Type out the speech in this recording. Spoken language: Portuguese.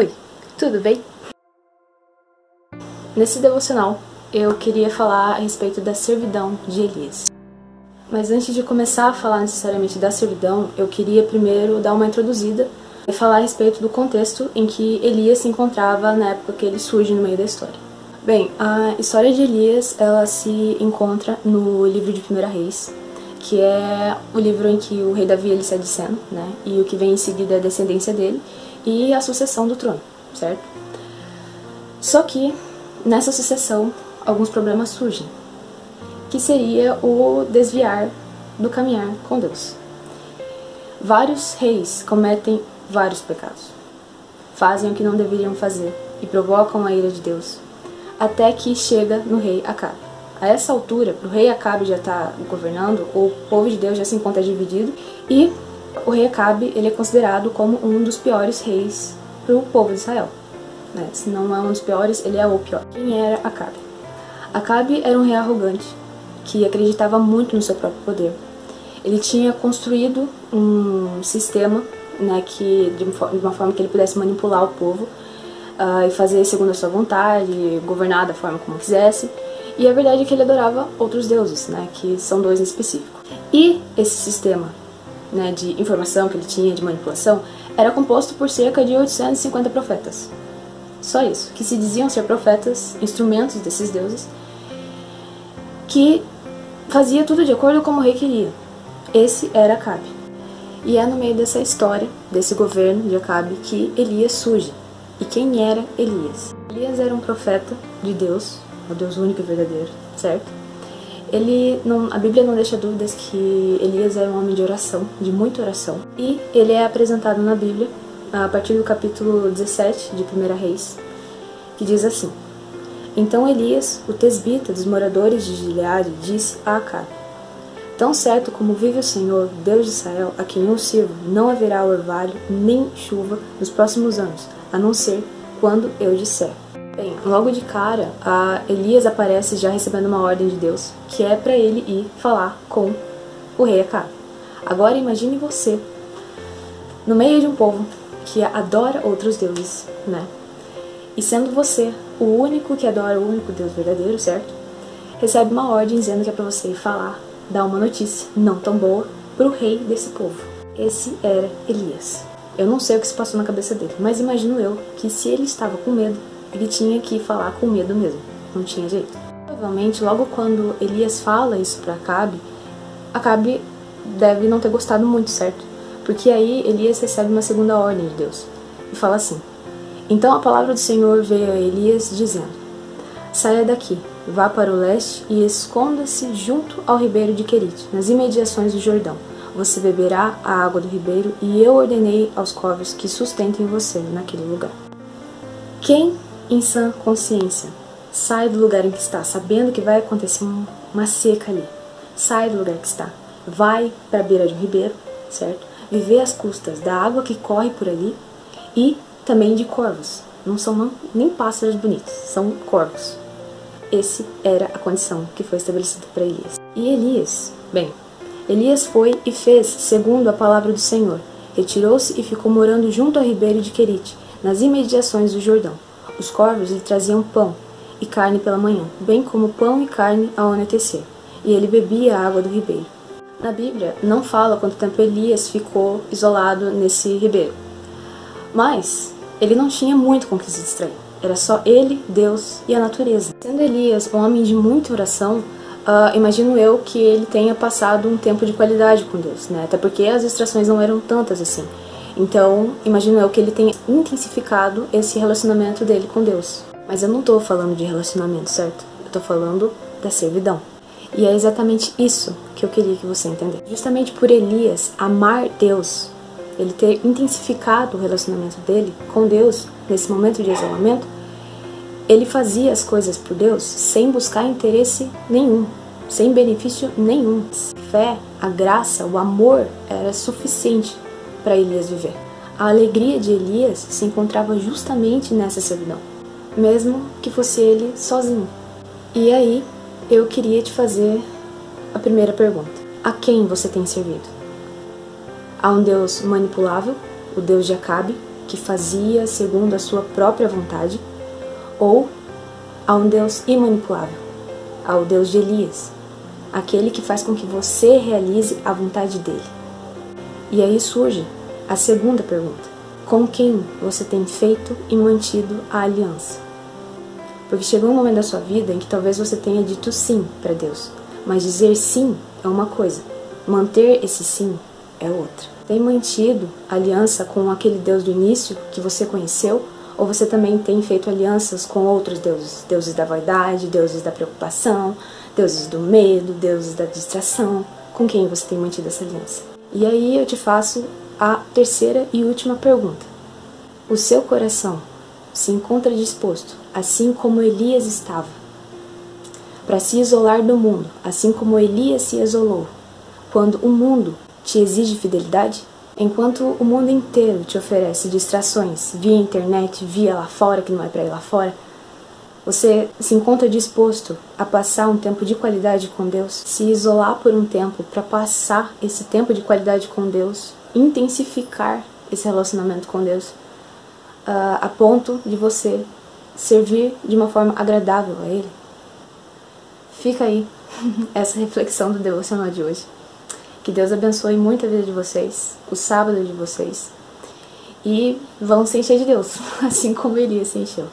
Oi, tudo bem? Nesse devocional eu queria falar a respeito da servidão de Elias. Mas antes de começar a falar necessariamente da servidão, eu queria primeiro dar uma introduzida e falar a respeito do contexto em que Elias se encontrava na época que ele surge no meio da história. Bem, a história de Elias, ela se encontra no livro de 1 Reis, que é o livro em que o rei Davi ele sai de cena, né? E o que vem em seguida é a descendência dele e a sucessão do trono, certo? Só que nessa sucessão alguns problemas surgem, que seria o desviar do caminhar com Deus. Vários reis cometem vários pecados, fazem o que não deveriam fazer e provocam a ira de Deus, até que chega no rei Acabe. A essa altura, o rei Acabe já está governando, o povo de Deus já se encontra dividido e o rei Acabe ele é considerado como um dos piores reis para o povo de Israel. Se não é um dos piores, ele é o pior. Quem era Acabe? Acabe era um rei arrogante, que acreditava muito no seu próprio poder. Ele tinha construído um sistema, que, de uma forma que ele pudesse manipular o povo e fazer segundo a sua vontade, governar da forma como quisesse. E a verdade é que ele adorava outros deuses, que são dois em específico. E esse sistema de informação que ele tinha, de manipulação, era composto por cerca de 850 profetas. Só isso, que se diziam ser profetas, instrumentos desses deuses, que fazia tudo de acordo com o rei queria. Esse era Acabe. E é no meio dessa história, desse governo de Acabe, que Elias surge. E quem era Elias? Elias era um profeta de Deus, o Deus único e verdadeiro, certo? A Bíblia não deixa dúvidas que Elias era um homem de oração, de muita oração. E ele é apresentado na Bíblia, a partir do capítulo 17 de 1 Reis, que diz assim: Então Elias, o tesbita dos moradores de Gileade, disse a Acabe: Tão certo como vive o Senhor, Deus de Israel, a quem eu sirvo, não haverá orvalho nem chuva nos próximos anos, a não ser quando eu disser. Bem, logo de cara, Elias aparece já recebendo uma ordem de Deus, que é para ele ir falar com o rei Acabe. Agora imagine você, no meio de um povo que adora outros deuses, E sendo você o único que adora o único Deus verdadeiro, certo? Recebe uma ordem dizendo que é para você ir falar, dar uma notícia não tão boa para o rei desse povo. Esse era Elias. Eu não sei o que se passou na cabeça dele, mas imagino eu que se ele estava com medo, ele tinha que falar com medo mesmo, não tinha jeito. Provavelmente, logo quando Elias fala isso para Acabe deve não ter gostado muito, certo? Porque aí Elias recebe uma segunda ordem de Deus e fala assim: Então a palavra do Senhor veio a Elias dizendo: Saia daqui, vá para o leste e esconda-se junto ao ribeiro de Querite, nas imediações do Jordão. Você beberá a água do ribeiro e eu ordenei aos corvos que sustentem você naquele lugar. Quem, em sã consciência, sai do lugar em que está, sabendo que vai acontecer uma seca ali, sai do lugar que está, vai para a beira de um ribeiro, certo? Viver às custas da água que corre por ali e também de corvos. Não são nem pássaros bonitos, são corvos. Esse era a condição que foi estabelecida para Elias. E Elias foi e fez segundo a palavra do Senhor. Retirou-se e ficou morando junto ao ribeiro de Querite, nas imediações do Jordão. Os corvos lhe traziam pão e carne pela manhã, bem como pão e carne ao anoitecer, e ele bebia a água do ribeiro. Na Bíblia não fala quanto tempo Elias ficou isolado nesse ribeiro, mas ele não tinha muito com que se distrair. Era só ele, Deus e a natureza. Sendo Elias um homem de muita oração, imagino eu que ele tenha passado um tempo de qualidade com Deus, Até porque as distrações não eram tantas assim. Então, imagino eu que ele tenha intensificado esse relacionamento dele com Deus. Mas eu não estou falando de relacionamento, certo? Eu estou falando da servidão. E é exatamente isso que eu queria que você entendesse. Justamente por Elias amar Deus, ele ter intensificado o relacionamento dele com Deus nesse momento de isolamento, ele fazia as coisas por Deus sem buscar interesse nenhum, sem benefício nenhum. A fé, a graça, o amor era suficiente para Elias viver. A alegria de Elias se encontrava justamente nessa servidão, mesmo que fosse ele sozinho. E aí, eu queria te fazer a primeira pergunta: a quem você tem servido? A um Deus manipulável, o Deus de Acabe, que fazia segundo a sua própria vontade, ou a um Deus imanipulável, ao Deus de Elias, aquele que faz com que você realize a vontade dele. E aí surge a segunda pergunta: com quem você tem feito e mantido a aliança? Porque chegou um momento da sua vida em que talvez você tenha dito sim para Deus, mas dizer sim é uma coisa, manter esse sim é outra. Tem mantido aliança com aquele Deus do início que você conheceu, ou você também tem feito alianças com outros deuses? Deuses da vaidade, deuses da preocupação, deuses do medo, deuses da distração. Com quem você tem mantido essa aliança? E aí eu te faço a terceira e última pergunta. O seu coração se encontra disposto, assim como Elias estava, para se isolar do mundo, assim como Elias se isolou, quando o mundo te exige fidelidade? Enquanto o mundo inteiro te oferece distrações via internet, via lá fora, que não é para ir lá fora, você se encontra disposto a passar um tempo de qualidade com Deus, se isolar por um tempo para passar esse tempo de qualidade com Deus, intensificar esse relacionamento com Deus, a ponto de você servir de uma forma agradável a Ele? Fica aí essa reflexão do devocional de hoje. Que Deus abençoe muito a vida de vocês, o sábado de vocês, e vão se encher de Deus, assim como Elias se encheu.